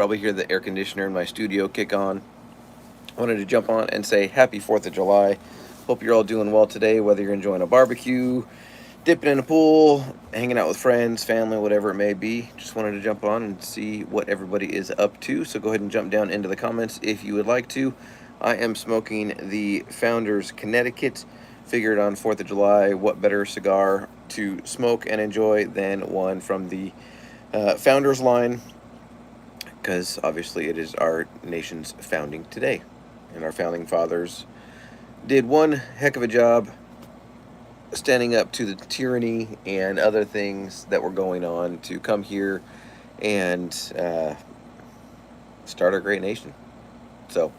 Probably hear the air conditioner in my studio kick on. Wanted to jump on and say happy 4th of July. Hope you're all doing well today, whether you're enjoying a barbecue, dipping in a pool, hanging out with friends, family, whatever it may be. Just wanted to jump on and see what everybody is up to. So go ahead and jump down into the comments if you would like to. I am smoking the Founders Connecticut. Figured on 4th of July, what better cigar to smoke and enjoy than one from the Founders line, because obviously it is our nation's founding today. And our founding fathers did one heck of a job standing up to the tyranny and other things that were going on to come here and start our great nation. So,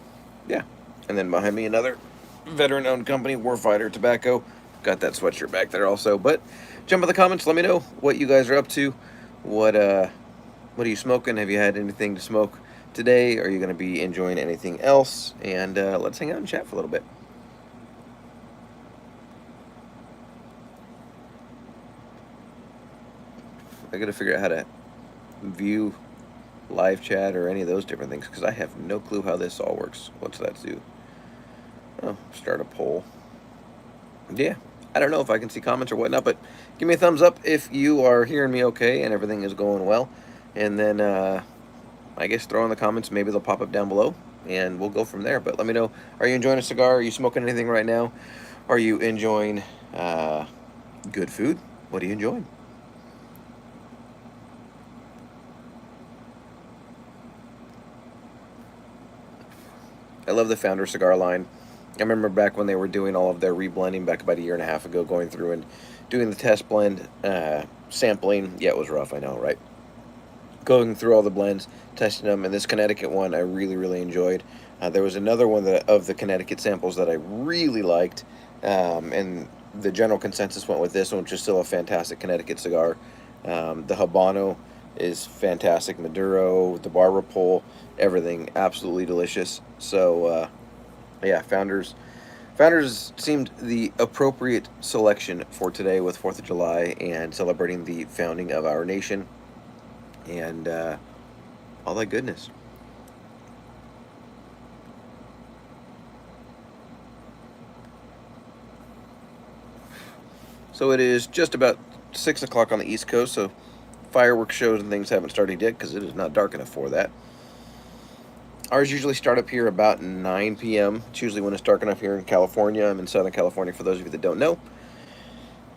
yeah. And then behind me, another veteran-owned company, Warfighter Tobacco. Got that sweatshirt back there also. But jump in the comments. Let me know what you guys are up to. What are you smoking? Have you had anything to smoke today? Are you going to be enjoying anything else? And let's hang out and chat for a little bit. I got to figure out how to view live chat or any of those different things, because I have no clue how this all works. What's that do? Oh, start a poll. Yeah, I don't know if I can see comments or whatnot, but give me a thumbs up if you are hearing me okay and everything is going well. And then I guess throw in the comments. Maybe they'll pop up down below and we'll go from there. But let me know, are you enjoying a cigar? Are you smoking anything right now? Are you enjoying good food? What are you enjoying? I love the Founder cigar line. I remember back when they were doing all of their reblending back about a year and a half ago, going through and doing the test blend, sampling. Yeah, it was rough, I know, right? Going through all the blends, testing them, and this Connecticut one I really, really enjoyed. There was another one of the Connecticut samples that I really liked, and the general consensus went with this one, which is still a fantastic Connecticut cigar. The Habano is fantastic. Maduro, the Barber Pole, everything absolutely delicious. So, yeah, Founders seemed the appropriate selection for today with 4th of July and celebrating the founding of our nation and all that goodness. So it is just about 6 o'clock on the East Coast, so fireworks shows and things haven't started yet because it is not dark enough for that. Ours usually start up here about 9 p.m. It's usually when it's dark enough here in California. I'm in Southern California, for those of you that don't know.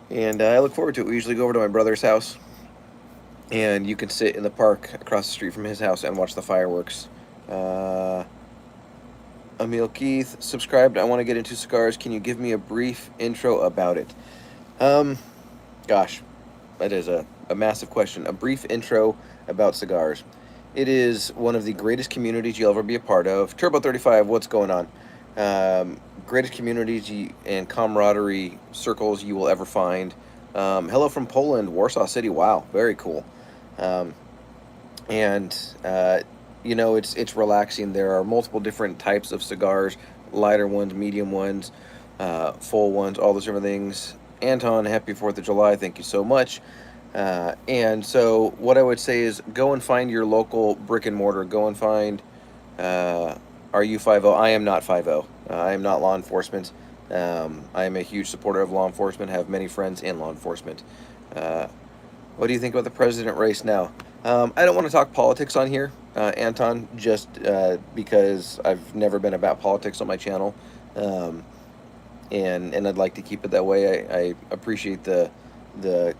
And I look forward to it. We usually go over to my brother's house, and you can sit in the park across the street from his house and watch the fireworks. Emil Keith subscribed. I want to get into cigars. Can you give me a brief intro about it? Gosh, that is a massive question. A brief intro about cigars. It is one of the greatest communities you'll ever be a part of. Turbo 35, what's going on? Greatest communities and camaraderie circles you will ever find. Hello from Poland, Warsaw City. Wow, very cool. You know, it's relaxing. There are multiple different types of cigars, lighter ones, medium ones, full ones, all those different things. Anton, happy 4th of July. Thank you so much. And so what I would say is go and find your local brick and mortar. Go and find, are you 50? I am not 50. I am not law enforcement. I am a huge supporter of law enforcement, have many friends in law enforcement. What do you think about the president race now? I don't want to talk politics on here, Anton, just because I've never been about politics on my channel. And I'd like to keep it that way. I appreciate the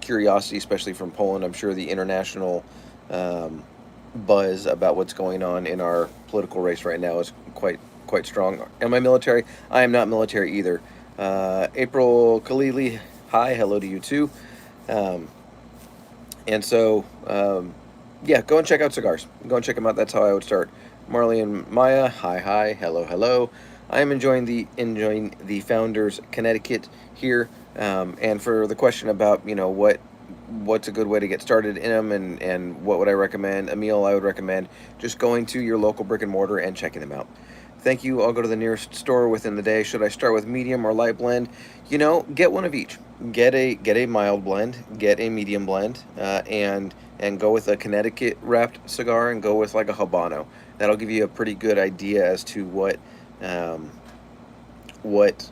curiosity, especially from Poland. I'm sure the international buzz about what's going on in our political race right now is quite strong. Am I military? I am not military either. April Khalili, hi, hello to you too. And so, yeah, go and check out cigars. Go and check them out. That's how I would start. Marley and Maya, hi, hello. I am enjoying the Founders Connecticut here. And for the question about, you know, what's a good way to get started in them and what would I recommend, Emil, I would recommend just going to your local brick and mortar and checking them out. Thank you. I'll go to the nearest store within the day. Should I start with medium or light blend? Get one of each. Get a mild blend, get a medium blend, and go with a Connecticut wrapped cigar, and go with like a Habano. That'll give you a pretty good idea as to what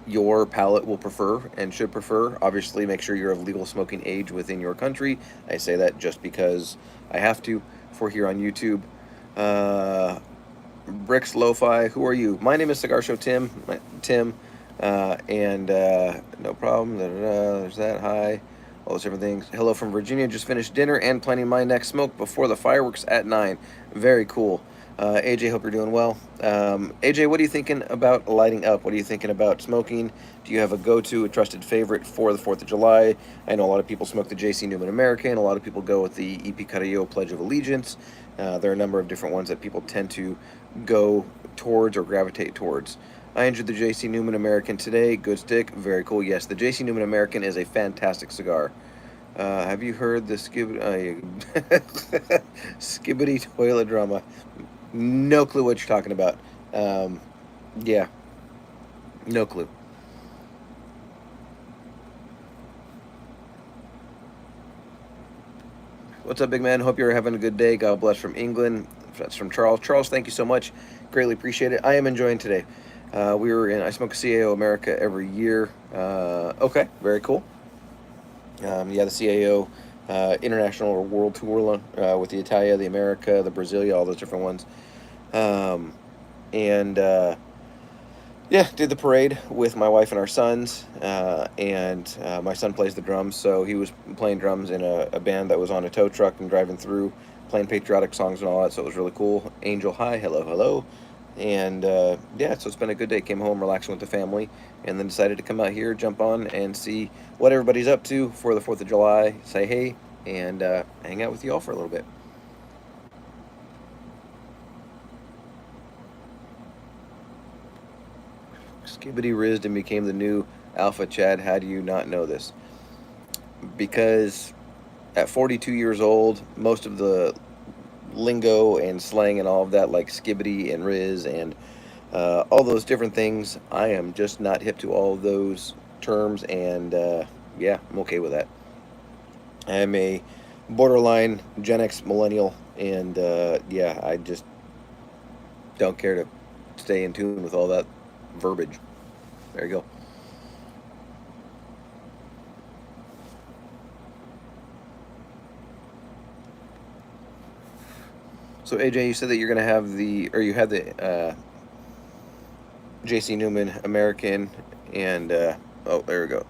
your palate will prefer and should prefer. Obviously, make sure you're of legal smoking age within your country. I say that just because I have to for here on YouTube. Bricks Lo-Fi, who are you? My name is Cigar Show Tim. Tim, no problem. There's that. Hi. All those different things. Hello from Virginia. Just finished dinner and planning my next smoke before the fireworks at 9. Very cool. AJ, hope you're doing well. AJ, what are you thinking about lighting up? What are you thinking about smoking? Do you have a go-to, a trusted favorite for the 4th of July? I know a lot of people smoke the J.C. Newman American. A lot of people go with the E.P. Carrillo Pledge of Allegiance. There are a number of different ones that people tend to go towards or gravitate towards. I enjoyed the J.C. Newman American today. Good stick. Very cool. Yes, the J.C. Newman American is a fantastic cigar. Have you heard the Skibbity toilet drama? No clue what you're talking about. Yeah, no clue. What's up, big man? Hope you're having a good day. God bless from England. That's from Charles. Charles, thank you so much. Greatly appreciate it. I am enjoying today. I smoke a CAO America every year. Okay, very cool. Yeah, the CAO International or World Tour with the Italia, the America, the Brasilia, all those different ones. Yeah, did the parade with my wife and our sons, and my son plays the drums, so he was playing drums in a band that was on a tow truck and driving through, playing patriotic songs and all that, so it was really cool. Angel, hi, hello, hello. And yeah, so it's been a good day. Came home relaxing with the family, and then decided to come out here, jump on, and see what everybody's up to for the 4th of July, say hey, and hang out with you all for a little bit. Skibbity rizzed and became the new Alpha Chad. How do you not know this? Because at 42 years old, most of the lingo and slang and all of that, like skibbity and riz and all those different things, I am just not hip to all of those terms, and yeah, I'm okay with that. I am a borderline Gen X millennial, and yeah, I just don't care to stay in tune with all that verbiage. There you go. So AJ, you said that you're gonna have you had the J.C. Newman American, and oh, there we go.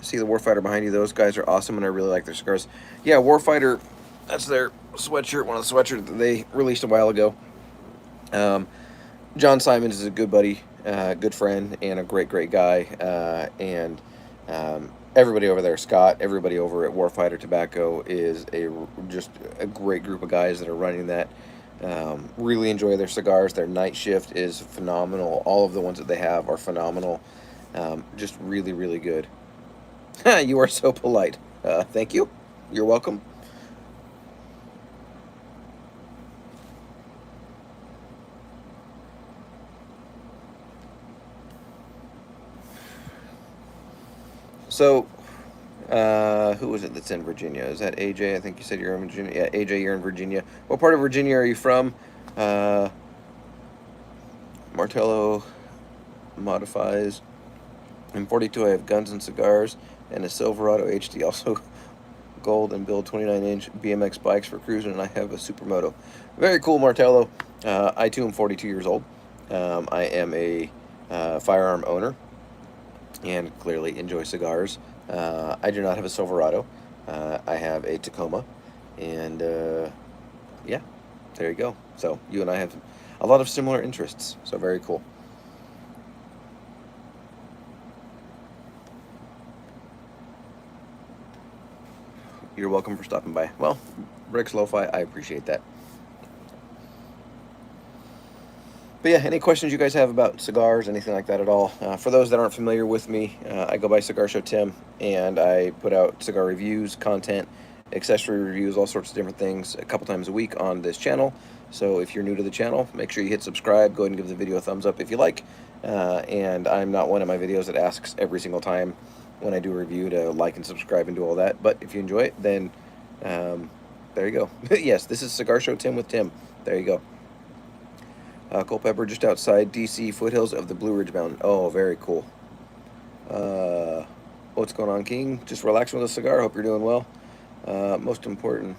See the Warfighter behind you. Those guys are awesome, and I really like their cigars. Yeah, Warfighter. That's their sweatshirt. One of the sweatshirts that they released a while ago. John Simons is a good buddy, good friend, and a great guy. And everybody over there, Scott, everybody over at Warfighter Tobacco is just a great group of guys that are running that. Really enjoy their cigars. Their night shift is phenomenal. All of the ones that they have are phenomenal. Just really good. You are so polite. Thank you. You're welcome. So, who was it that's in Virginia? Is that AJ? I think you said you're in Virginia. Yeah, AJ, you're in Virginia. What part of Virginia are you from? Martello modifies. In 42, I have guns and cigars, and a Silverado HD, also gold and build 29-inch BMX bikes for cruising, and I have a Supermoto. Very cool, Martello. I too am 42 years old. I am a firearm owner, and clearly enjoy cigars. I do not have a Silverado. I have a Tacoma, and yeah, there you go. So you and I have a lot of similar interests, so very cool. You're welcome for stopping by. Well, Rick's Lo-Fi, I appreciate that. But yeah, any questions you guys have about cigars, anything like that at all? For those that aren't familiar with me, I go by Cigar Show Tim, and I put out cigar reviews, content, accessory reviews, all sorts of different things a couple times a week on this channel. So if you're new to the channel, make sure you hit subscribe. Go ahead and give the video a thumbs up if you like. And I'm not one of my videos that asks every single time when I do a review to like and subscribe and do all that. But if you enjoy it, then there you go. Yes, this is Cigar Show Tim with Tim. There you go. Culpeper just outside DC foothills of the Blue Ridge Mountain. Oh, very cool. What's going on, King? Just relaxing with a cigar. Hope you're doing well. Most important,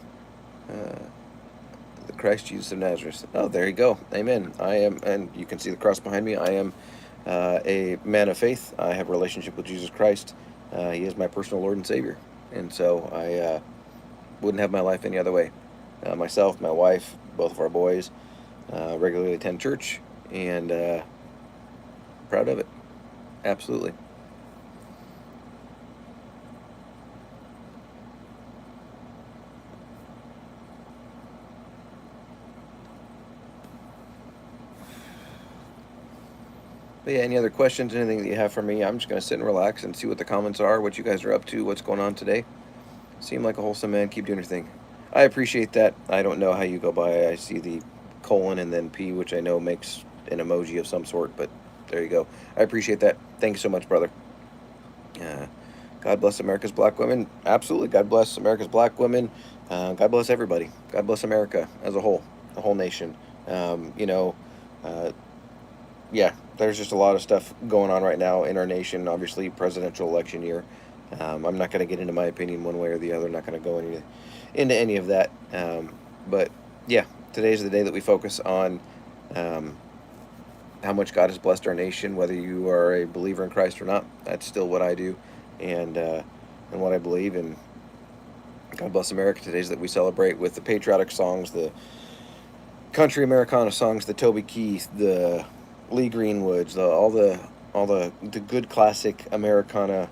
the Christ Jesus of Nazareth. Oh, there you go. Amen. I am, and you can see the cross behind me. I am a man of faith. I have a relationship with Jesus Christ. He is my personal Lord and Savior. And so I wouldn't have my life any other way. Myself, my wife, both of our boys regularly attend church, and proud of it. Absolutely. But yeah, any other questions, anything that you have for me, I'm just going to sit and relax and see what the comments are, what you guys are up to, what's going on today. Seem like a wholesome man. Keep doing your thing. I appreciate that. I don't know how you go by. I see the colon and then P, which I know makes an emoji of some sort, but there you go. I appreciate that. Thank you so much, brother. God bless America's black women. Absolutely. God bless America's black women. God bless everybody. God bless America as a whole, the whole nation. You know, yeah, there's just a lot of stuff going on right now in our nation. Obviously, presidential election year. I'm not going to get into my opinion one way or the other. I'm not going to go into any of that. But yeah, today's the day that we focus on how much God has blessed our nation, whether you are a believer in Christ or not. That's still what I do, and what I believe. And God bless America. Today's that we celebrate with the patriotic songs, the country Americana songs, the Toby Keith, the Lee Greenwoods, all the good classic Americana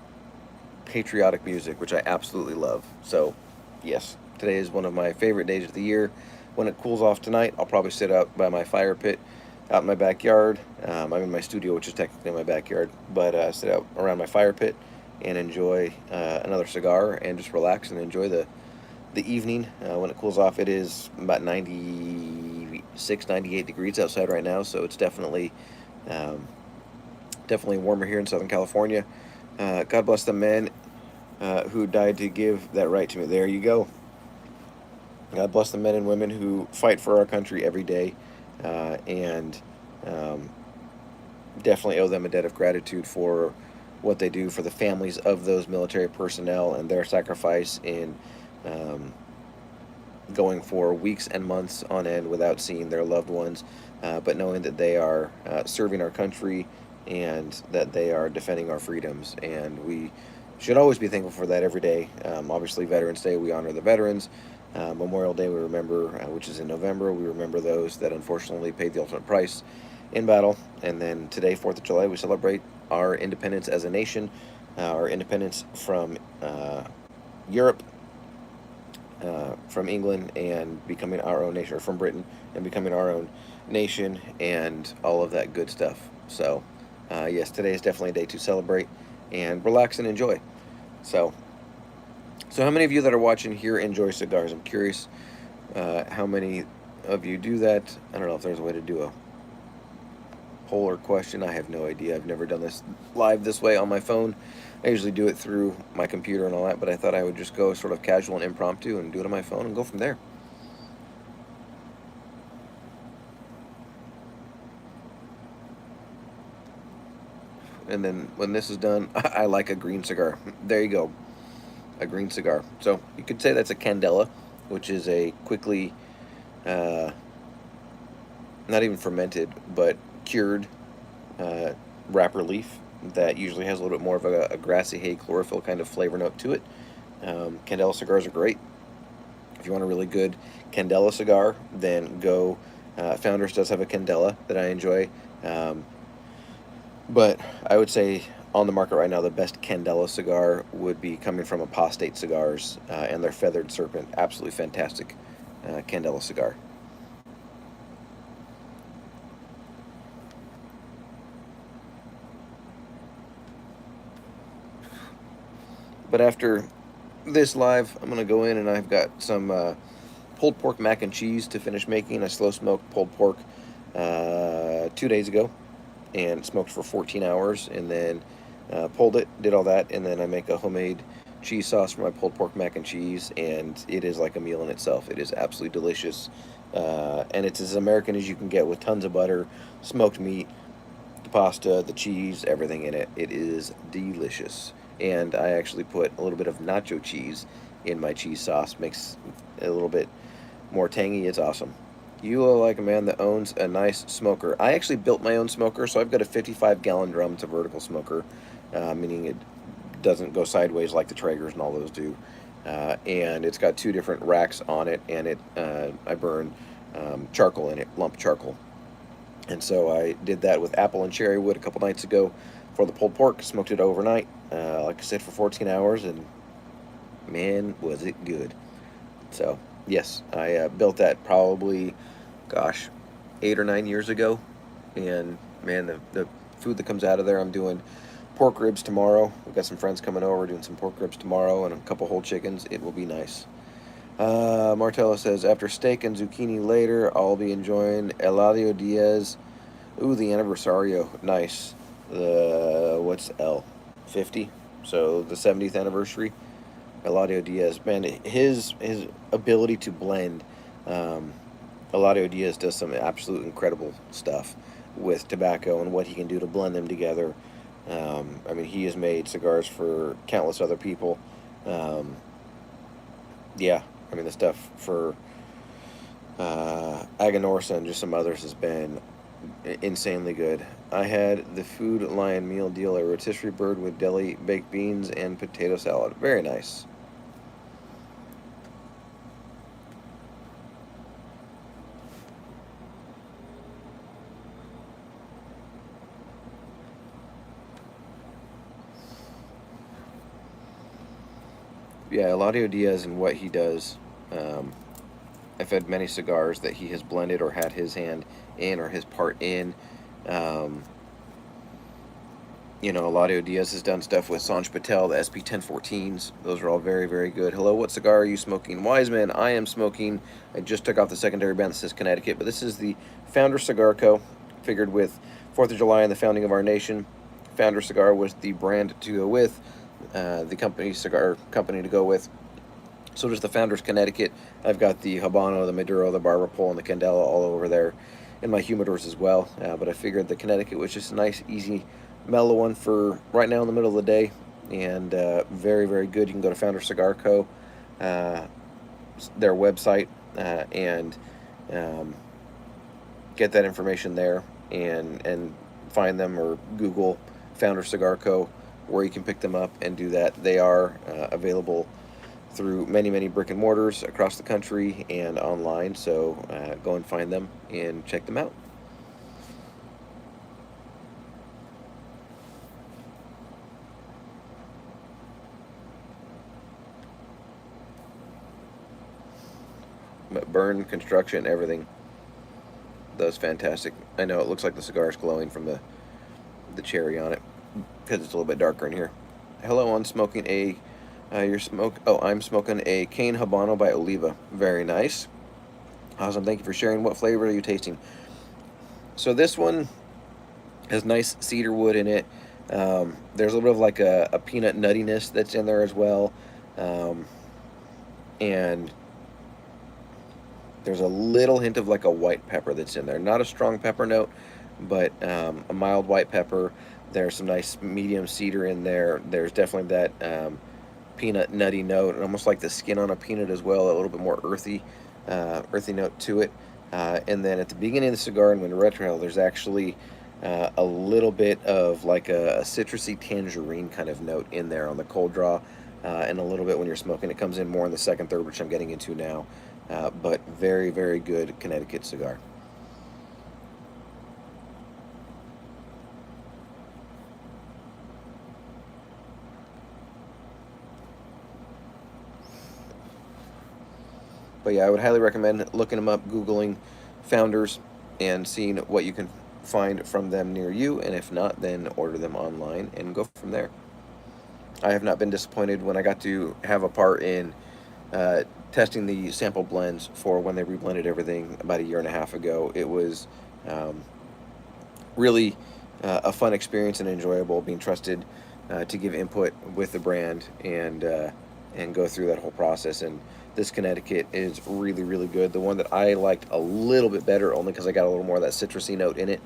patriotic music, which I absolutely love. So yes, today is one of my favorite days of the year. When it cools off tonight, I'll probably sit out by my fire pit out in my backyard. I'm in my studio, which is technically my backyard, but sit out around my fire pit and enjoy another cigar and just relax and enjoy the evening. When it cools off, it is about 96, 98 degrees outside right now, so it's definitely warmer here in Southern California. God bless the men who died to give that right to me. There you go. God bless the men and women who fight for our country every day, and definitely owe them a debt of gratitude for what they do for the families of those military personnel and their sacrifice in going for weeks and months on end without seeing their loved ones, but knowing that they are serving our country and that they are defending our freedoms. And we should always be thankful for that every day. Obviously, Veterans Day, we honor the veterans. Memorial Day, we remember, which is in November, we remember those that unfortunately paid the ultimate price in battle. And then today, 4th of July, we celebrate our independence as a nation, our independence from Europe, from England, and becoming our own nation, or from Britain and becoming our own nation, and all of that good stuff. So yes, today is definitely a day to celebrate and relax and enjoy. So how many of you that are watching here enjoy cigars? I'm curious how many of you do that. I don't know if there's a way to do a poll or question. I have no idea. I've never done this live this way on my phone. I usually do it through my computer and all that, but I thought I would just go sort of casual and impromptu and do it on my phone and go from there. And then when this is done, I like a green cigar. There you go. A green cigar. So you could say that's a candela, which is a quickly, not even fermented, but cured wrapper leaf that usually has a little bit more of a grassy hay chlorophyll kind of flavor note to it. Candela cigars are great. If you want a really good candela cigar, then go. Founders does have a candela that I enjoy. But I would say on the market right now, the best candela cigar would be coming from Apostate Cigars and their Feathered Serpent. Absolutely fantastic candela cigar. But after this live, I'm going to go in and I've got some pulled pork mac and cheese to finish making. I slow smoked pulled pork 2 days ago and smoked for 14 hours, and then pulled it, did all that, and then I make a homemade cheese sauce for my pulled pork mac and cheese, and it is like a meal in itself. It is absolutely delicious, and it's as American as you can get, with tons of butter, smoked meat, the pasta, the cheese, everything in it. It is delicious. And I actually put a little bit of nacho cheese in my cheese sauce. Makes it a little bit more tangy. It's awesome. You look like a man that owns a nice smoker. I actually built my own smoker, so I've got a 55-gallon drum. It's a vertical smoker, meaning it doesn't go sideways like the Traegers and all those do. And it's got 2 different racks on it, and I burn charcoal in it, lump charcoal. And so I did that with apple and cherry wood a couple nights ago for the pulled pork. Smoked it overnight, like I said, for 14 hours, and man, was it good. So, yes, I built that probably, gosh, 8 or 9 years ago. And, man, the food that comes out of there, I'm doing pork ribs tomorrow. We've got some friends coming over, doing some pork ribs tomorrow, and a couple whole chickens. It will be nice. Martello says, after steak and zucchini later, I'll be enjoying Eladio Diaz. Ooh, the Anniversario. Nice. What's L? 50? So the 70th anniversary. Eladio Diaz. Man, his ability to blend. Eladio Diaz does some absolute incredible stuff with tobacco and what he can do to blend them together. I mean, he has made cigars for countless other people. Yeah, I mean, the stuff for Aganorsa and just some others has been insanely good. I had the Food Lion meal deal, a rotisserie bird with deli baked beans and potato salad. Very nice. Yeah, Eladio Diaz and what he does. I've had many cigars that he has blended or had his hand in or his part in. Um, Eladio Diaz has done stuff with Sanj Patel, the SP1014s. Those are all very, very good. Hello, what cigar are you smoking? Wiseman, I am smoking. I just took off the secondary band that says Connecticut, but this is the Founder Cigar Co. Figured with 4th of July and the founding of our nation, Founder Cigar was the brand to go with, the cigar company to go with. So does the Founders Connecticut. I've got the Habano, the Maduro, the Barber Pole, and the Candela all over there in my humidors as well. But I figured the Connecticut was just a nice, easy, mellow one for right now in the middle of the day. And very, very good. You can go to Founder Cigar Co., their website, and get that information there and find them, or Google Founder Cigar Co., where you can pick them up and do that. They are available through many, many brick and mortars across the country and online, so go and find them and check them out. But burn, construction, everything. That was fantastic. I know it looks like the cigar is glowing from the cherry on it, because it's a little bit darker in here. Hello, I'm smoking a I'm smoking a Cane Habano by Oliva. Very nice. Awesome. Thank you for sharing. What flavor are you tasting? So this one has nice cedar wood in it. There's a little bit of like a peanut nuttiness that's in there as well. And there's a little hint of like a white pepper that's in there. Not a strong pepper note, but a mild white pepper. There's some nice medium cedar in there. There's definitely that peanut nutty note, and almost like the skin on a peanut as well, a little bit more earthy note to it. And then at the beginning of the cigar, and when the retrohale, there's actually a little bit of like a citrusy tangerine kind of note in there on the cold draw, and a little bit when you're smoking. It comes in more in the second, third, which I'm getting into now. But very, very good Connecticut cigar. But yeah, I would highly recommend looking them up, Googling Founders, and seeing what you can find from them near you. And if not, then order them online and go from there. I have not been disappointed when I got to have a part in testing the sample blends for when they reblended everything about a year and a half ago. It was um, really a fun experience and enjoyable being trusted to give input with the brand and go through that whole process. And this Connecticut is really, really good. The one that I liked a little bit better, only because I got a little more of that citrusy note in it,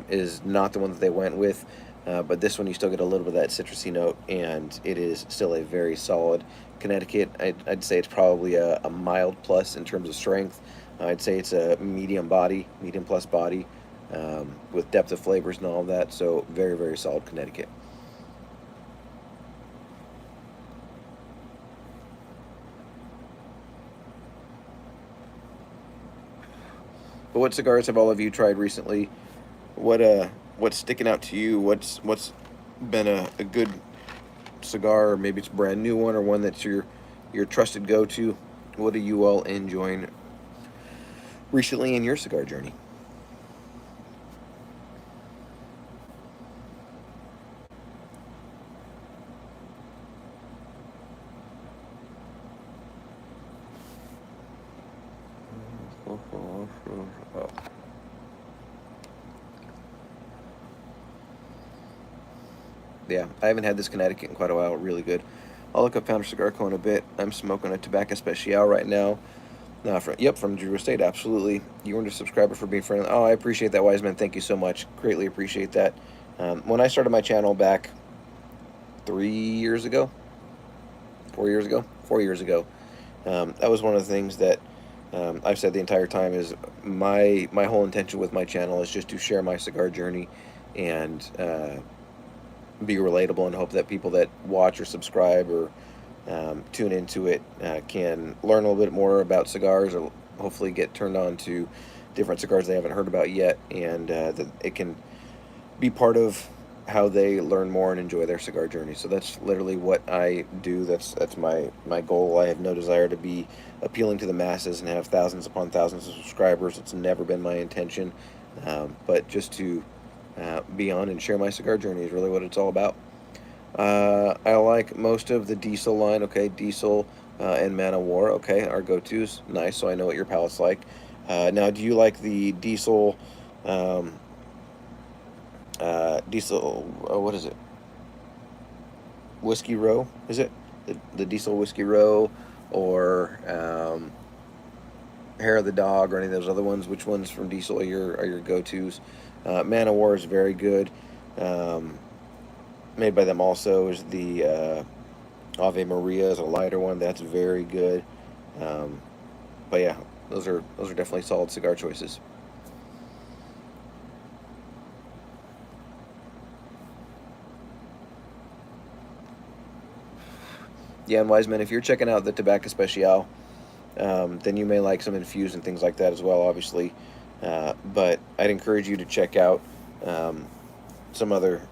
is not the one that they went with. But this one, you still get a little bit of that citrusy note, and it is still a very solid Connecticut. I'd say it's probably a mild plus in terms of strength. I'd say it's a medium body, medium plus body, with depth of flavors and all of that. So very, very solid Connecticut. But what cigars have all of you tried recently? What's sticking out to you? What's been a good cigar, or maybe it's a brand new one, or one that's your trusted go to? What are you all enjoying recently in your cigar journey? Oh. Yeah, I haven't had this Connecticut in quite a while. Really good. I'll look up Founder Cigar Co. in a bit. I'm smoking a Tobacco Special right now. From Drew Estate, absolutely. You earned a subscriber for being friendly. Oh, I appreciate that, Wise Man. Thank you so much. Greatly appreciate that. When I started my channel back 3 years ago, 4 years ago, 4 years ago, that was one of the things that I've said the entire time is my whole intention with my channel is just to share my cigar journey and be relatable, and hope that people that watch or subscribe or tune into it can learn a little bit more about cigars, or hopefully get turned on to different cigars they haven't heard about yet, and that it can be part of how they learn more and enjoy their cigar journey. So that's literally what I do. That's my goal. I have no desire to be appealing to the masses and have thousands upon thousands of subscribers. It's never been my intention, but just to be on and share my cigar journey is really what it's all about. I like most of the Diesel line. Okay, Diesel and Man of War. Okay, our go-tos. Nice. So I know what your palate's like. Now, do you like the Diesel? Diesel. What is it? Whiskey Row? Is it the Diesel Whiskey Row, or Hair of the Dog, or any of those other ones? Which ones from Diesel are your go-tos? Man of War is very good. Made by them also is the Ave Maria, is a lighter one. That's very good. But yeah, those are definitely solid cigar choices. Yeah, and Wiseman, if you're checking out the Tobacco Special, then you may like some infused and things like that as well, obviously. But I'd encourage you to check out some other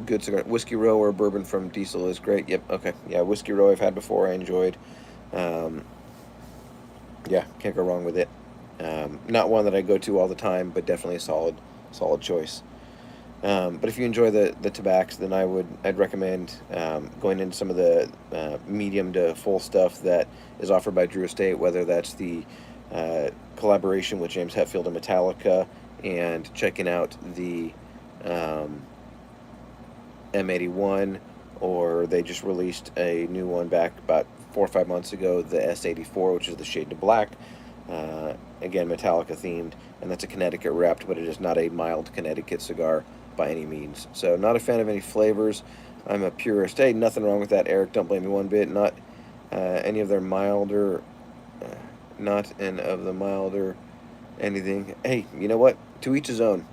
good cigar. Whiskey Row or bourbon from Diesel is great. Yep, okay. Yeah, Whiskey Row I've had before. I enjoyed. Yeah, can't go wrong with it. Not one that I go to all the time, but definitely a solid choice. But if you enjoy the tobaccos, then I'd recommend going into some of the medium to full stuff that is offered by Drew Estate, whether that's the collaboration with James Hetfield and Metallica, and checking out the M81, or they just released a new one back about 4 or 5 months ago, the S84, which is the shade to black. Again, Metallica themed, and that's a Connecticut wrapped, but it is not a mild Connecticut cigar by any means. So not a fan of any flavors. I'm a purist. Hey, nothing wrong with that, Eric. Don't blame me one bit. Not any of their milder, not any of the milder anything. Hey, you know what? To each his own.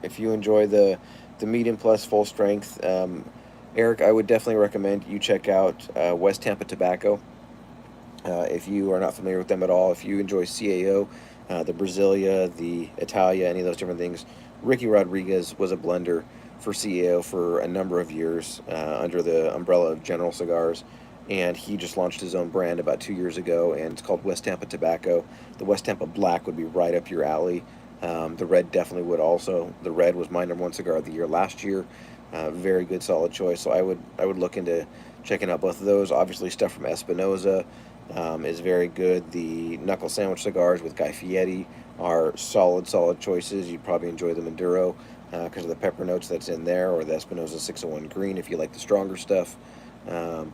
If you enjoy the medium plus full strength, Eric, I would definitely recommend you check out West Tampa Tobacco. If you are not familiar with them at all, if you enjoy CAO, the Brasilia, the Italia, any of those different things, Ricky Rodriguez was a blender for CAO for a number of years under the umbrella of General Cigars, and he just launched his own brand about 2 years ago, and it's called West Tampa Tobacco. The West Tampa Black would be right up your alley. The red definitely would also. The red was my #1 cigar of the year last year. Very good, solid choice. So I would look into checking out both of those. Obviously, stuff from Espinosa. is very good. The knuckle sandwich cigars with Guy Fieri are solid choices. You'd probably enjoy the Maduro because of the pepper notes that's in there, or the Espinosa 601 Green if you like the stronger stuff. Um,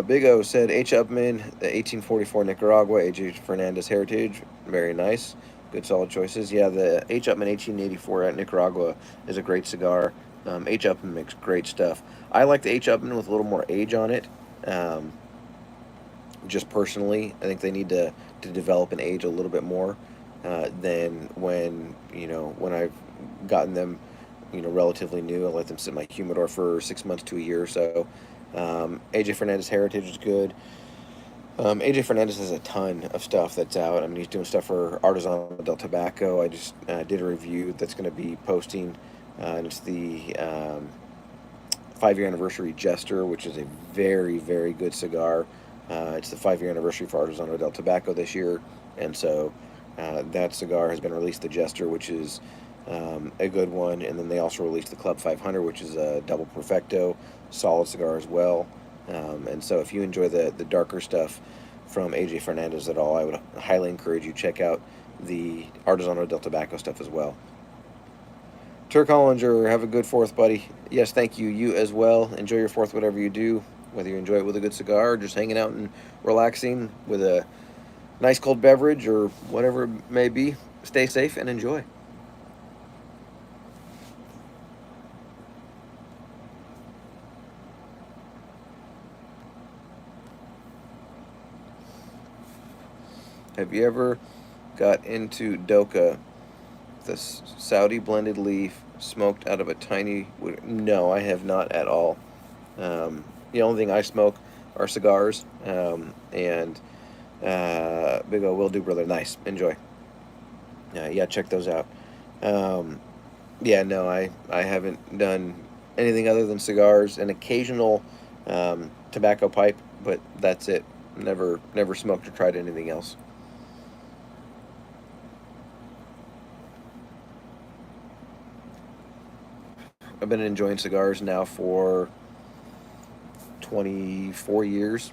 Big O said H. Upman, the 1844 Nicaragua, A.J. Fernandez Heritage. Very nice. Good solid choices. Yeah, the H. Upman 1884 at Nicaragua is a great cigar. H. Upman makes great stuff. I like the H. Upman with a little more age on it. Um, just personally, I think they need to develop and age a little bit more than when I've gotten them, relatively new. I let them sit in my humidor for 6 months to a year or so. AJ Fernandez Heritage is good. AJ Fernandez has a ton of stuff that's out. I mean, he's doing stuff for Artisan del Tobacco. I just did a review that's going to be posting, and it's the 5-year anniversary Jester, which is a very, very good cigar. It's the 5-year anniversary for Artisan del Tobacco this year, and so that cigar has been released, the Jester, which is a good one. And then they also released the Club 500, which is a double perfecto, solid cigar as well. And so if you enjoy the darker stuff from AJ Fernandez at all, I would highly encourage you check out the Artisan del Tobacco stuff as well. Turk Hollinger, have a good 4th, buddy. Yes, thank you. You as well. Enjoy your 4th, whatever you do, whether you enjoy it with a good cigar or just hanging out and relaxing with a nice cold beverage or whatever it may be. Stay safe and enjoy. Have you ever got into Doka, the Saudi blended leaf smoked out of a tiny wood? No, I have not at all. The only thing I smoke are cigars, and Big O will do, brother. Nice, enjoy. Yeah, check those out. Um, yeah, no, I haven't done anything other than cigars, an occasional tobacco pipe, but that's it. Never smoked or tried anything else. I've been enjoying cigars now for 24 years,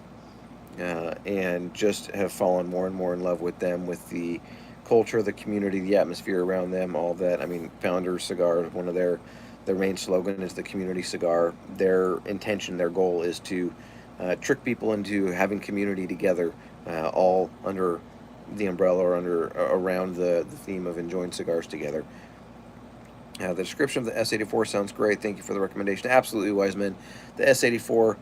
and just have fallen more and more in love with them, with the culture, the community, the atmosphere around them, all that. I mean, Founders Cigar, one of their main slogan is the community cigar. Their intention, their goal is to trick people into having community together, all under the umbrella or around the theme of enjoying cigars together. The description of the S84 sounds great. Thank you for the recommendation. Absolutely, Wiseman. The S84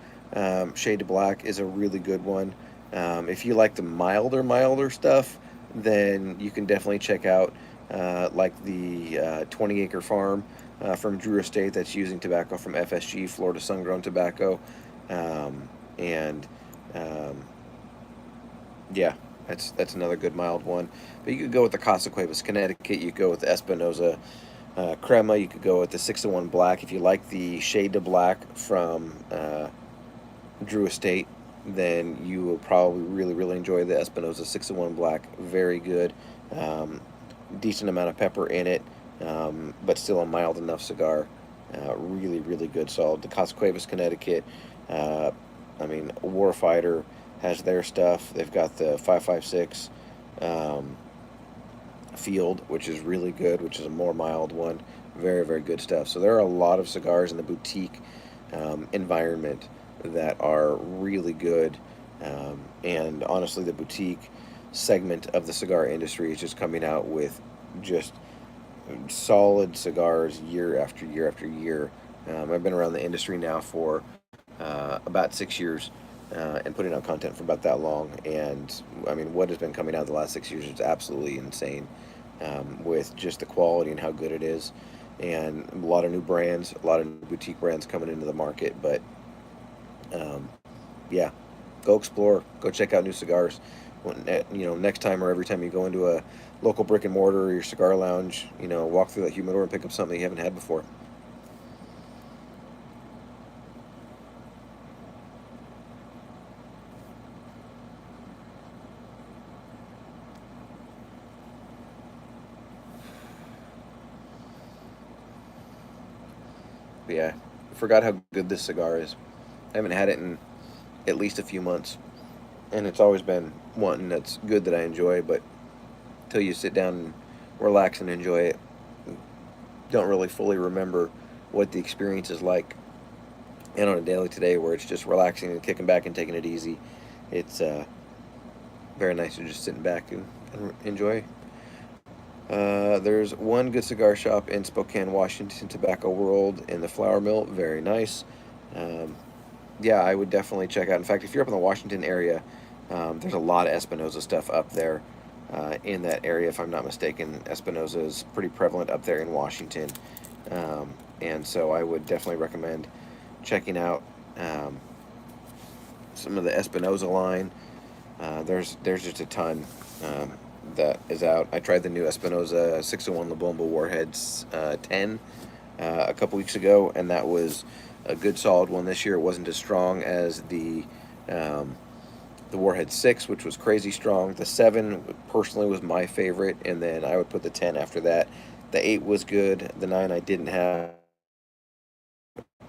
Shade to Black is a really good one. If you like the milder stuff, then you can definitely check out like the 20 Acre Farm from Drew Estate that's using tobacco from FSG, Florida Sun Grown Tobacco. And yeah, that's another good mild one. But you could go with the Casa Cuevas Connecticut. You could go with the Espinosa Crema. You could go with the 601 Black. If you like the Shade to Black from Drew Estate, then you will probably really enjoy the Espinosa 601 Black. Very good. Decent amount of pepper in it, but still a mild enough cigar. Really good, solid. The Casa Cuevas Connecticut, I mean, Warfighter has their stuff. They've got the 556 Field, which is really good, which is a more mild one. Very good stuff. So there are a lot of cigars in the boutique environment that are really good. And honestly, the boutique segment of the cigar industry is just coming out with just solid cigars year after year after year. I've been around the industry now for about 6 years, and putting out content for about that long. And I mean, what has been coming out the last 6 years is absolutely insane, with just the quality and how good it is. And a lot of new brands, a lot of new boutique brands coming into the market. But yeah, go explore, go check out new cigars. Next time or every time you go into a local brick and mortar or your cigar lounge, walk through that humidor and pick up something you haven't had before. But yeah, I forgot how good this cigar is. I haven't had it in at least a few months. and it's always been one that's good that I enjoy. But till you sit down and relax and enjoy it, don't really fully remember what the experience is like. And on a daily today, where it's just relaxing and kicking back and taking it easy, it's very nice to just sitting back and enjoy. There's one good cigar shop in Spokane, Washington, Tobacco World in the Flour Mill. Very nice. Um, yeah, I would definitely check out. In fact, if you're up in the Washington area, there's a lot of Espinosa stuff up there in that area, if I'm not mistaken. Espinosa is pretty prevalent up there in Washington. And so I would definitely recommend checking out some of the Espinosa line. There's just a ton that is out. I tried the new Espinosa 601 La Bomba Warheads 10 a couple weeks ago, and that was a good solid one. This year it wasn't as strong as the Warhead 6, which was crazy strong. The 7 personally was my favorite, and then I would put the 10 after that. The 8 was good. The 9 I didn't have.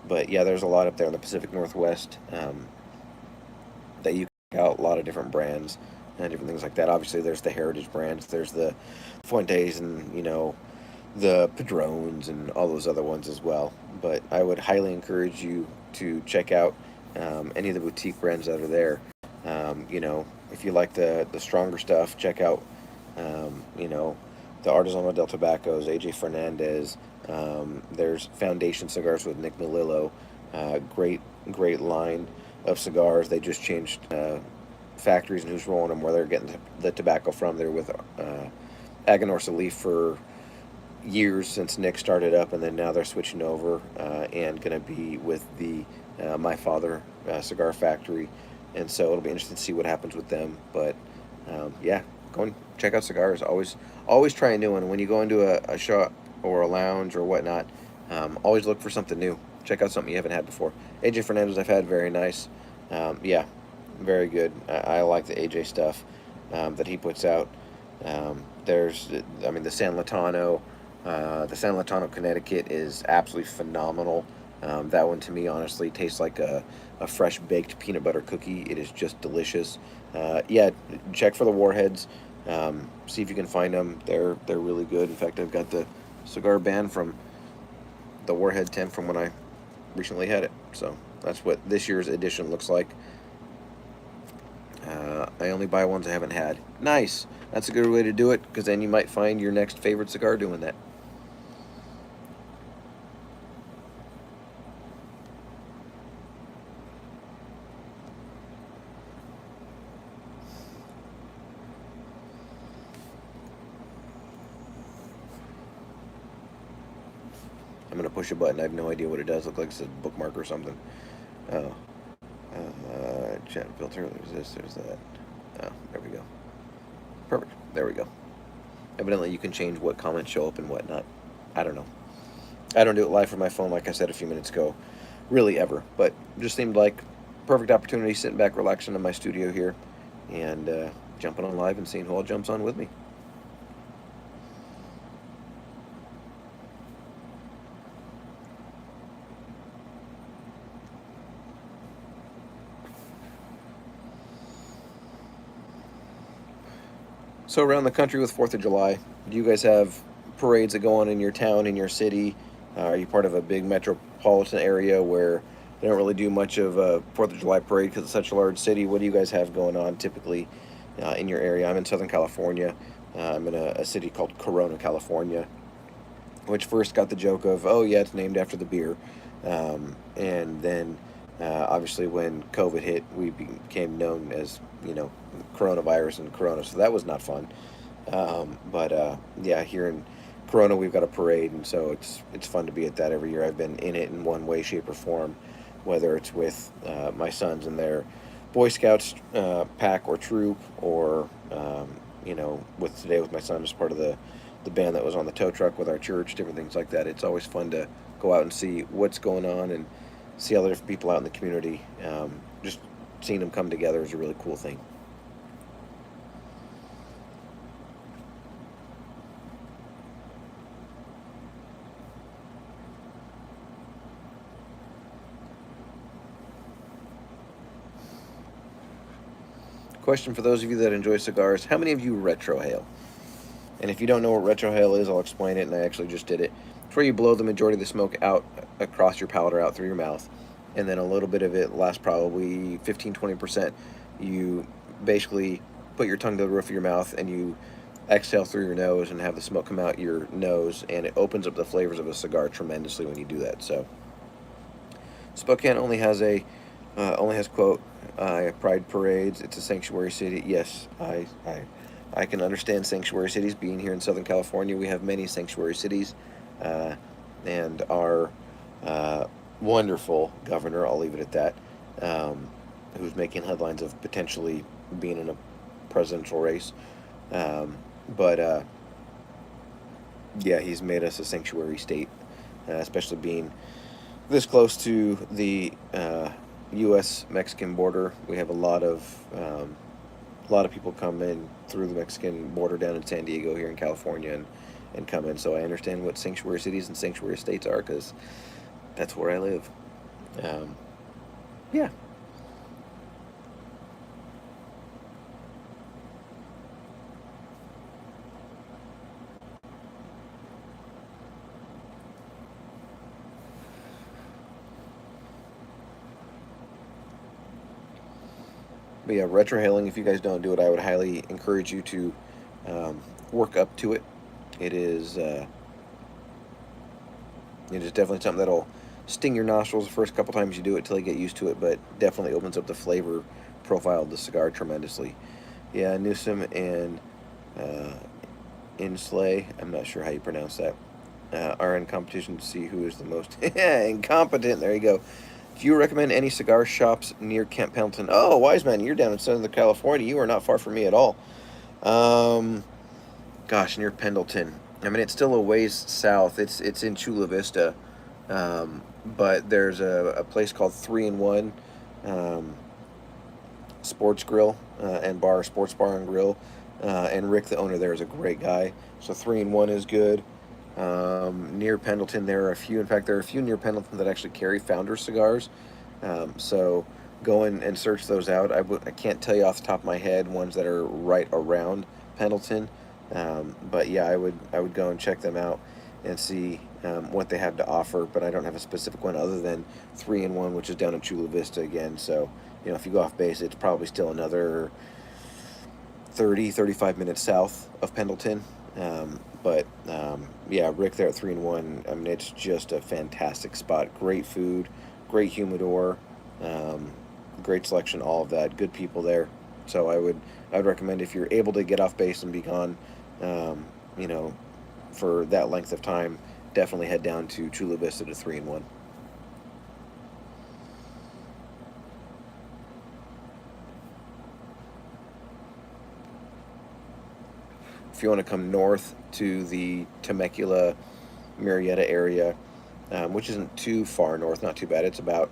But yeah, there's a lot up there in the Pacific Northwest that you can check out, a lot of different brands and different things like that. Obviously, there's the heritage brands. There's the Fuentes and, the Padrones and all those other ones as well. But I would highly encourage you to check out any of the boutique brands that are there. If you like the stronger stuff, check out, the Artisanal del Tobaccos, AJ Fernandez. There's Foundation Cigars with Nick Melillo. Great line of cigars. They just changed factories and who's rolling them, where they're getting the tobacco from. They're with Aganorsa Salif for years since Nick started up, and then now they're switching over and going to be with the My Father Cigar Factory. And so it'll be interesting to see what happens with them. But yeah, go and check out cigars. Always try a new one. When you go into a shop or a lounge or whatnot, always look for something new. Check out something you haven't had before. AJ Fernandez I've had, very nice. Yeah, very good. I like the AJ stuff that he puts out. The San Latano. The San Latano Connecticut is absolutely phenomenal. That one to me honestly tastes like a fresh baked peanut butter cookie. It is just delicious. Yeah, check for the Warheads. See if you can find them. They're really good. In fact, I've got the cigar band from the Warhead 10 from when I recently had it. So that's what this year's edition looks like. I only buy ones I haven't had. Nice. That's a good way to do it, because then you might find your next favorite cigar doing that. I'm going to push a button. I have no idea what it does. Look like it's a bookmark or something. Oh. Chat filter. There's this. There's that. Oh, there we go. Perfect. There we go. Evidently, you can change what comments show up and whatnot. I don't know. I don't do it live from my phone, like I said a few minutes ago. Really, ever. But just seemed like perfect opportunity, sitting back, relaxing in my studio here, and jumping on live and seeing who all jumps on with me. So around the country with 4th of July, do you guys have parades that go on in your town, in your city? Are you part of a big metropolitan area where they don't really do much of a 4th of July parade because it's such a large city? What do you guys have going on typically in your area? I'm in Southern California. I'm in a city called Corona, California, which first got the joke of, oh yeah, it's named after the beer. And then obviously when COVID hit, we became known as, coronavirus and Corona. So that was not fun. But yeah, here in Corona, we've got a parade, and so it's fun to be at that every year. I've been in it in one way, shape, or form, whether it's with my sons and their Boy Scouts pack or troop, or with today with my son as part of the band that was on the tow truck with our church, different things like that. It's always fun to go out and see what's going on and see other different people out in the community. Just seeing them come together is a really cool thing. question for those of you that enjoy cigars: how many of you retrohale? And if you don't know what retrohale is, I'll explain it, and I actually just did it. It's where you blow the majority of the smoke out across your palate or out through your mouth, and then a little bit of it lasts probably 15-20%. You basically put your tongue to the roof of your mouth and you exhale through your nose and have the smoke come out your nose, and it opens up the flavors of a cigar tremendously when you do that. So Spokane only has quote pride parades. It's a sanctuary city. Yes, I can understand sanctuary cities. Being here in Southern California, we have many sanctuary cities, and our wonderful governor, I'll leave it at that, who's making headlines of potentially being in a presidential race. But yeah, he's made us a sanctuary state, especially being this close to the U.S.-Mexican border. We have a lot of people come in through the Mexican border down in San Diego here in California and come in. So I understand what sanctuary cities and sanctuary states are, because that's where I live. Yeah. But yeah, retrohaling, if you guys don't do it, I would highly encourage you to work up to it. It is definitely something that'll sting your nostrils the first couple times you do it till you get used to it, but definitely opens up the flavor profile of the cigar tremendously. Yeah, Newsom and Insley, I'm not sure how you pronounce that, are in competition to see who is the most incompetent. There you go. Do you recommend any cigar shops near Camp Pendleton? Oh, wise man, you're down in Southern California. You are not far from me at all. Gosh, near Pendleton. I mean, it's still a ways south. It's in Chula Vista, but there's a place called 3-in-1 Sports Grill and Bar, Sports Bar and Grill, and Rick, the owner there, is a great guy. So 3-in-1 is good. Near Pendleton, there are a few. In fact, there are a few near Pendleton that actually carry Founder cigars. So go in and search those out. I can't tell you off the top of my head ones that are right around Pendleton. But yeah, I would go and check them out and see what they have to offer. But I don't have a specific one other than 3-in-1, which is down in Chula Vista again. So, you know, if you go off base, it's probably still another 35 minutes south of Pendleton. But yeah, Rick there at 3-in-1, I mean, it's just a fantastic spot. Great food, great humidor, great selection, all of that. Good people there. So I would recommend, if you're able to get off base and be gone, you know, for that length of time, definitely head down to Chula Vista to 3-in-1. If you want to come north to the Temecula, Murrieta area, which isn't too far north, not too bad. It's about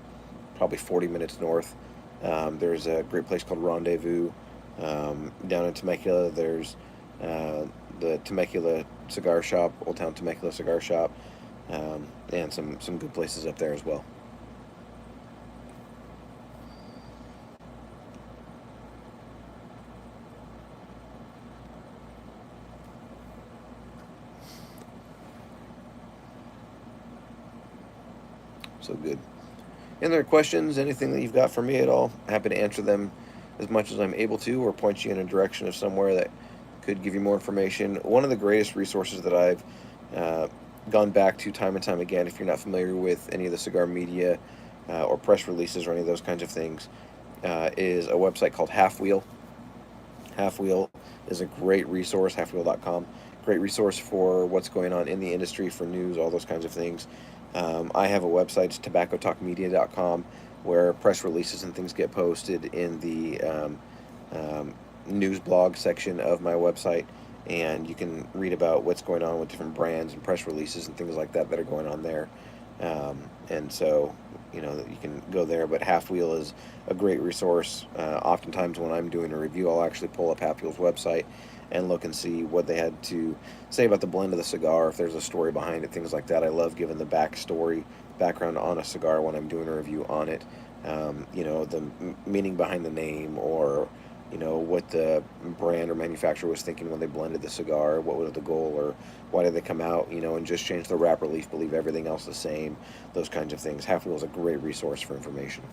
probably 40 minutes north. There's a great place called Rendezvous down in Temecula. There's the Temecula Cigar Shop, Old Town Temecula Cigar Shop, and some good places up there as well. So good. Any other questions, anything that you've got for me at all? Happy to answer them as much as I'm able to, or point you in a direction of somewhere that could give you more information. One of the greatest resources that I've gone back to time and time again, if you're not familiar with any of the cigar media or press releases or any of those kinds of things, is a website called Half Wheel. Half Wheel is a great resource, halfwheel.com. Great resource for what's going on in the industry, for news, all those kinds of things. I have a website, it's tobaccotalkmedia.com, where press releases and things get posted in the news blog section of my website, and you can read about what's going on with different brands and press releases and things like that that are going on there. And so, you know, you can go there, but Half Wheel is a great resource. Oftentimes when I'm doing a review, I'll actually pull up Half Wheel's website and look and see what they had to say about the blend of the cigar, if there's a story behind it, things like that. I love giving the background on a cigar when I'm doing a review on it. You know, the meaning behind the name, or what the brand or manufacturer was thinking when they blended the cigar, what was the goal, or why did they come out, and just change the wrapper leaf, believe everything else the same, those kinds of things. Half Wheel is a great resource for information.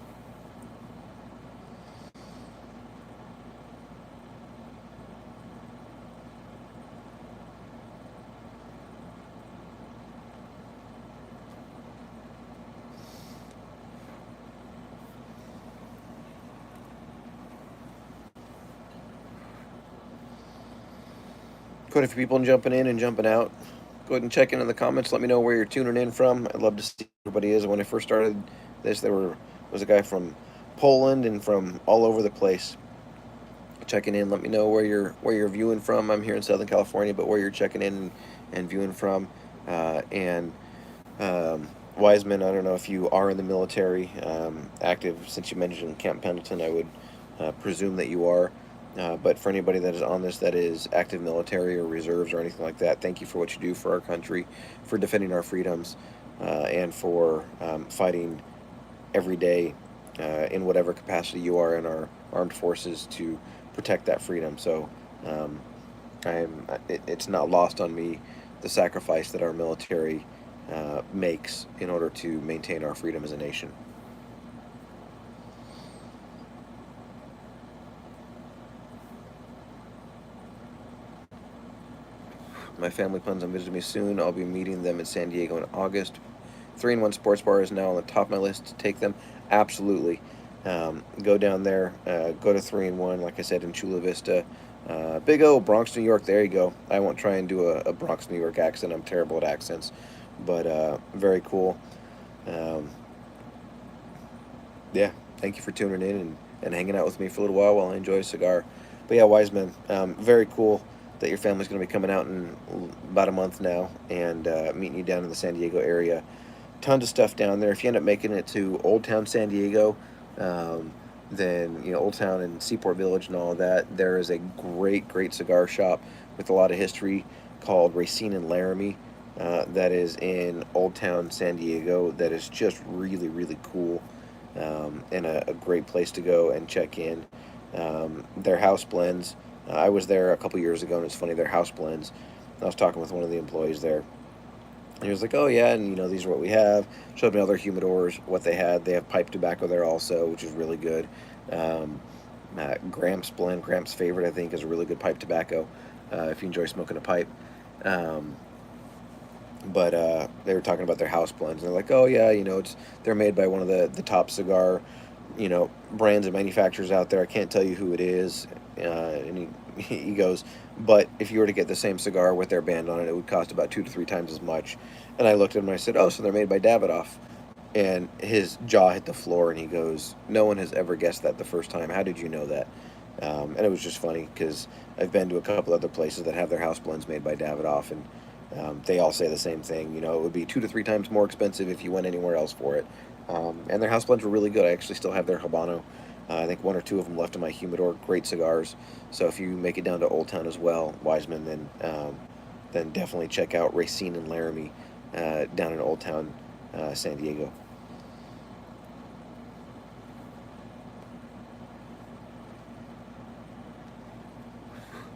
Quite a few people jumping in and jumping out. Go ahead and check in the comments. Let me know where you're tuning in from. I'd love to see who everybody is. When I first started this, was a guy from Poland and from all over the place checking in. Let me know where you're viewing from. I'm here in Southern California, but where you're checking in and viewing from. And Wiseman, I don't know if you are in the military, active. Since you mentioned Camp Pendleton, I would presume that you are. But for anybody that is on this that is active military or reserves or anything like that, thank you for what you do for our country, for defending our freedoms, and for fighting every day in whatever capacity you are in our armed forces to protect that freedom. So it's not lost on me the sacrifice that our military makes in order to maintain our freedom as a nation. My family plans on visiting me soon. I'll be meeting them in San Diego in August. 3-in-1 Sports Bar is now on the top of my list to take them. Absolutely. Go down there. Go to 3-in-1, like I said, in Chula Vista. Big O, Bronx, New York. There you go. I won't try and do a Bronx, New York accent. I'm terrible at accents. But very cool. Um, yeah, thank you for tuning in and hanging out with me for a little while I enjoy a cigar. But yeah, Wiseman, very cool that your family's going to be coming out in about a month now and meeting you down in the San Diego area. Tons of stuff down there. If you end up making it to Old Town San Diego, um, then Old Town and Seaport Village and all of that, there is a great cigar shop with a lot of history called Racine and Laramie. That is in Old Town San Diego. That is just really cool, and a great place to go and check in. Their house blends. I was there a couple years ago, and it's funny, their house blends. I was talking with one of the employees there. And he was like, "Oh yeah, and these are what we have." Showed me all their humidors, what they had. They have pipe tobacco there also, which is really good. Um, Gramps blend, Gramps favorite, I think, is a really good pipe tobacco. If you enjoy smoking a pipe. Um, but they were talking about their house blends, and they're like, "Oh yeah, they're made by one of the top cigar, brands and manufacturers out there. I can't tell you who it is." And he goes, "But if you were to get the same cigar with their band on it, it would cost about 2 to 3 times as much." And I looked at him and I said, "Oh, so they're made by Davidoff." And his jaw hit the floor, and he goes, "No one has ever guessed that the first time. How did you know that?" And it was just funny because I've been to a couple other places that have their house blends made by Davidoff, and they all say the same thing. It would be 2 to 3 times more expensive if you went anywhere else for it. And their house blends were really good. I actually still have their Habano. I think one or two of them left in my humidor. Great cigars. So if you make it down to Old Town as well, Wiseman, then definitely check out Racine and Laramie down in Old Town, San Diego.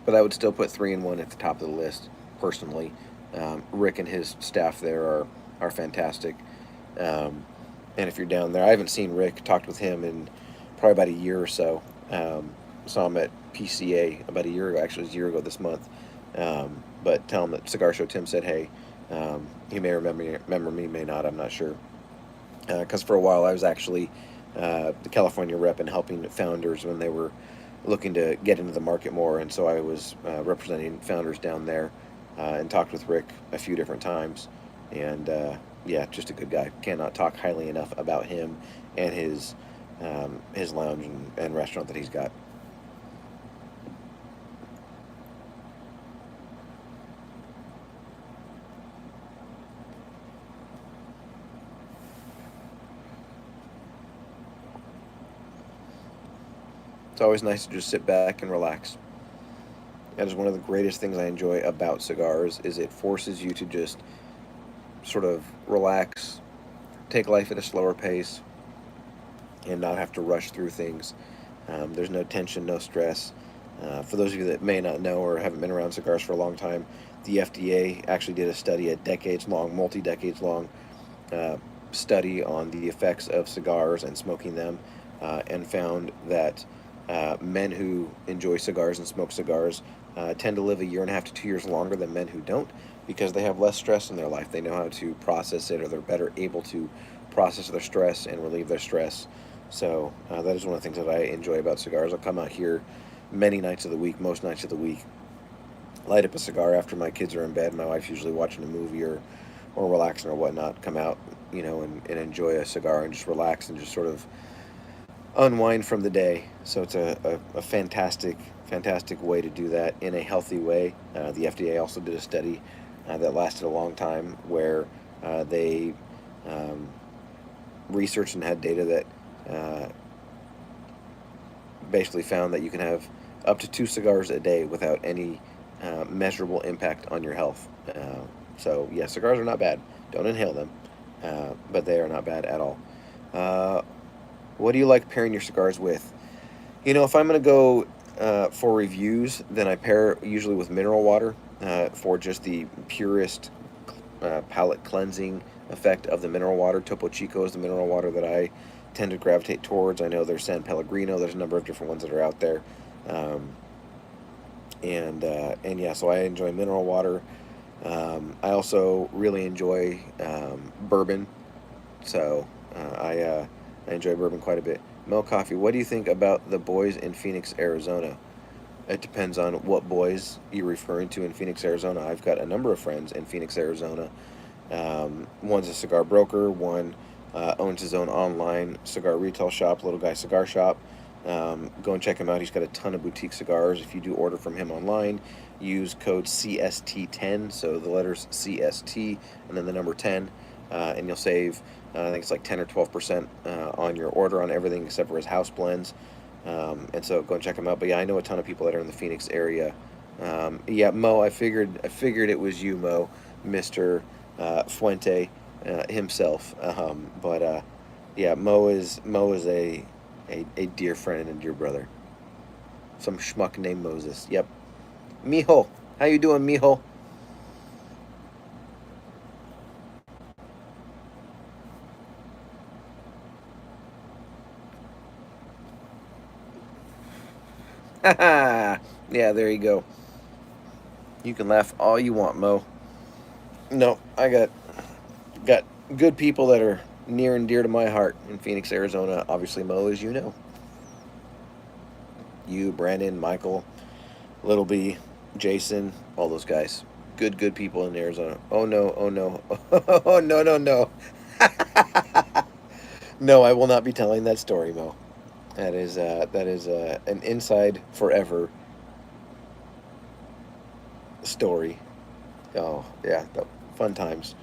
But I would still put 3-in-1 at the top of the list personally. Rick and his staff there are fantastic. Um, and if you're down there, I haven't seen Rick, talked with him in probably about a year or so. Saw him at PCA about a year ago, actually it was a year ago this month. But tell him that Cigar Show Tim said, "Hey." He may remember me, may not, I'm not sure. Because for a while I was actually the California rep and helping founders when they were looking to get into the market more, and so I was representing founders down there, and talked with Rick a few different times, and yeah, just a good guy. Cannot talk highly enough about him and his lounge and restaurant that he's got. It's always nice to just sit back and relax. That is one of the greatest things I enjoy about cigars is it forces you to just sort of relax, take life at a slower pace, and not have to rush through things. There's no tension, no stress. For those of you that may not know or haven't been around cigars for a long time, the FDA actually did a study, a decades-long, multi-decades-long uh, study on the effects of cigars and smoking them, and found that men who enjoy cigars and smoke cigars tend to live a year and a half to 2 years longer than men who don't, because they have less stress in their life. They know how to process it, or they're better able to process their stress and relieve their stress. So that is one of the things that I enjoy about cigars. I'll come out here many nights of the week, most nights of the week, light up a cigar after my kids are in bed. My wife's usually watching a movie or relaxing or whatnot. Come out, and enjoy a cigar and just relax and just sort of unwind from the day. So it's a fantastic, fantastic way to do that in a healthy way. The FDA also did a study that lasted a long time, where they researched and had data that basically found that you can have up to 2 cigars a day without any measurable impact on your health. So yeah, cigars are not bad. Don't inhale them, but they are not bad at all. What do you like pairing your cigars with? If I'm going to go for reviews, then I pair usually with mineral water for just the purest palate cleansing effect of the mineral water. Topo Chico is the mineral water that I tend to gravitate towards. I know there's San Pellegrino. There's a number of different ones that are out there. And yeah, so I enjoy mineral water. I also really enjoy bourbon. So I enjoy bourbon quite a bit. Mel Coffee, what do you think about the boys in Phoenix, Arizona? It depends on what boys you're referring to in Phoenix, Arizona. I've got a number of friends in Phoenix, Arizona. One's a cigar broker. One owns his own online cigar retail shop, Little Guy Cigar Shop. Go and check him out. He's got a ton of boutique cigars. If you do order from him online, use code CST10, so the letters CST and then the number 10, and you'll save, I think it's like 10 or 12% on your order on everything except for his house blends. And so go and check him out. But yeah, I know a ton of people that are in the Phoenix area. Yeah, Mo, I figured it was you, Mo, Mr. Fuente himself. But yeah, Mo is a dear friend and a dear brother. Some schmuck named Moses. Yep. Mijo, how you doing, Mijo? Yeah, there you go. You can laugh all you want, Mo. No, I got good people that are near and dear to my heart in Phoenix, Arizona. Obviously, Mo, as you know. You, Brandon, Michael, Little B, Jason, all those guys. Good people in Arizona. Oh no, oh no. Oh no, no, no. No, I will not be telling that story, Mo. That is an inside forever story. Oh, yeah, fun times.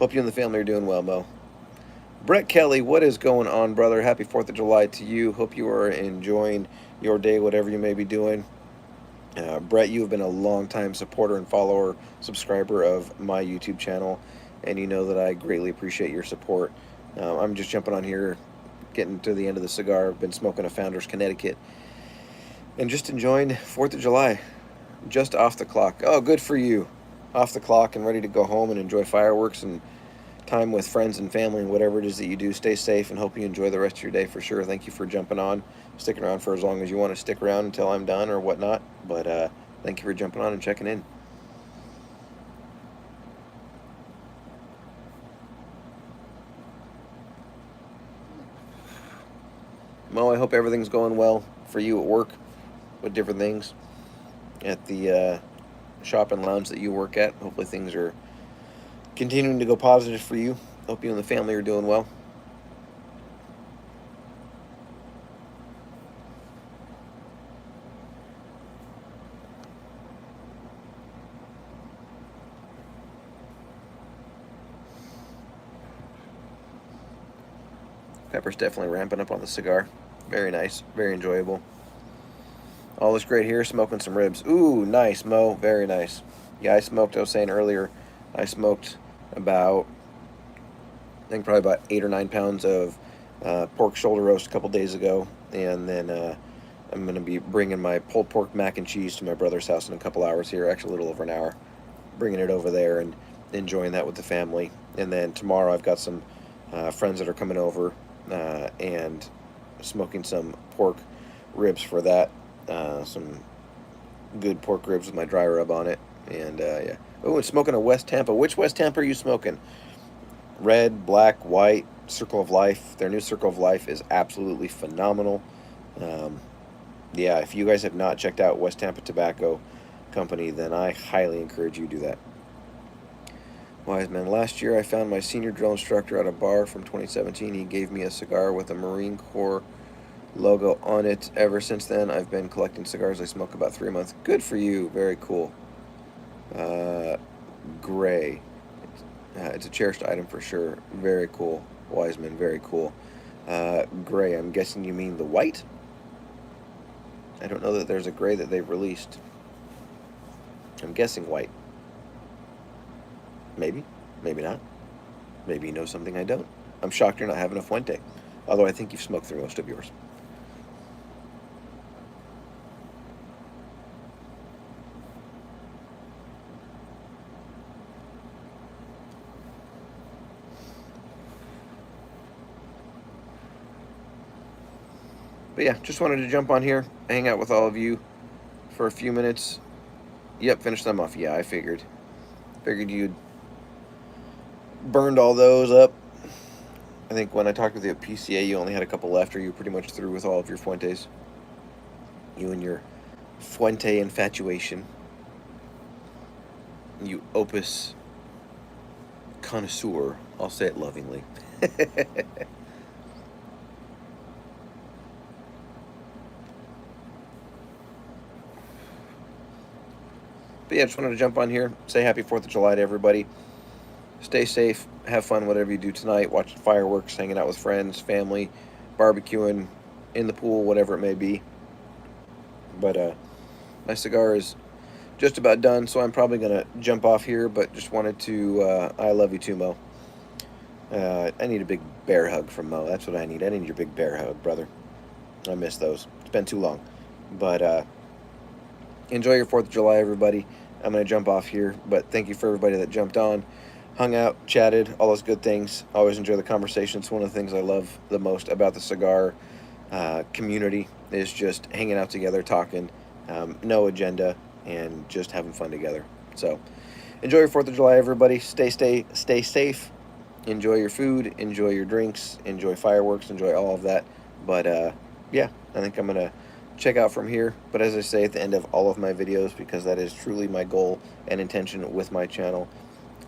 Hope you and the family are doing well, Mo. Brett Kelly, what is going on, brother? Happy 4th of July to you. Hope you are enjoying your day, whatever you may be doing. Brett, you have been a long-time supporter and follower, subscriber of my YouTube channel, and you know that I greatly appreciate your support. I'm just jumping on here, getting to the end of the cigar. I've been smoking a Founders Connecticut, and just enjoying 4th of July, just off the clock. Oh, good for you. Off the clock and ready to go home and enjoy fireworks and time with friends and family and whatever it is that you do. Stay safe and hope you enjoy the rest of your day for sure. Thank you for jumping on, sticking around for as long as you want to stick around until I'm done or whatnot. But thank you for jumping on and checking in. Mo, I hope everything's going well for you at work with different things at the shop and lounge that you work at. Hopefully things are continuing to go positive for you. Hope you and the family are doing well. Pepper's definitely ramping up on the cigar. Very nice, very enjoyable. All this great here, smoking some ribs. Ooh, nice, Mo, very nice. Yeah, I was saying earlier, I smoked about, I think probably about 8 or 9 pounds of pork shoulder roast a couple days ago. and then I'm going to be bringing my pulled pork mac and cheese to my brother's house in a couple hours here, actually a little over an hour, bringing it over there and enjoying that with the family. And then tomorrow I've got some friends that are coming over and smoking some pork ribs for that. Some good pork ribs with my dry rub on it. And yeah. Oh, and smoking a West Tampa. Which West Tampa are you smoking? Red, black, white, Circle of Life. Their new Circle of Life is absolutely phenomenal. Yeah, if you guys have not checked out West Tampa Tobacco Company, then I highly encourage you to do that. Wise man, last year I found my senior drill instructor at a bar from 2017. He gave me a cigar with a Marine Corps logo on it. Ever since then, I've been collecting cigars. I smoke about 3 months. Good for you. Very cool. Gray. It's a cherished item for sure. Very cool. Wiseman, very cool. Gray, I'm guessing you mean the white? I don't know that there's a gray that they've released. I'm guessing white. Maybe. Maybe not. Maybe you know something I don't. I'm shocked you're not having a Fuente. Although I think you've smoked through most of yours. But yeah, just wanted to jump on here, hang out with all of you for a few minutes. Yep, finish them off. Yeah, I figured. Figured you'd burned all those up. I think when I talked with you at PCA, you only had a couple left, or you were pretty much through with all of your Fuentes. You and your Fuente infatuation. You opus connoisseur. I'll say it lovingly. But yeah, just wanted to jump on here, say happy 4th of July to everybody. Stay safe, have fun, whatever you do tonight, watching fireworks, hanging out with friends, family, barbecuing, in the pool, whatever it may be. But my cigar is just about done, so I'm probably going to jump off here, but just wanted to, I love you too, Mo. I need a big bear hug from Mo. That's what I need. I need your big bear hug, brother. I miss those. It's been too long. But enjoy your 4th of July, everybody. I'm going to jump off here, but thank you for everybody that jumped on, hung out, chatted, all those good things. Always enjoy the conversation. It's one of the things I love the most about the cigar community is just hanging out together, talking, no agenda, and just having fun together. So enjoy your 4th of July, everybody. Stay safe. Enjoy your food. Enjoy your drinks. Enjoy fireworks. Enjoy all of that. But yeah, I think I'm going to check out from here. But as I say at the end of all of my videos, because that is truly my goal and intention with my channel,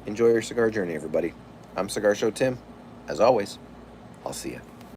enjoy your cigar journey, everybody. I'm Cigar Show Tim. As always, I'll see you.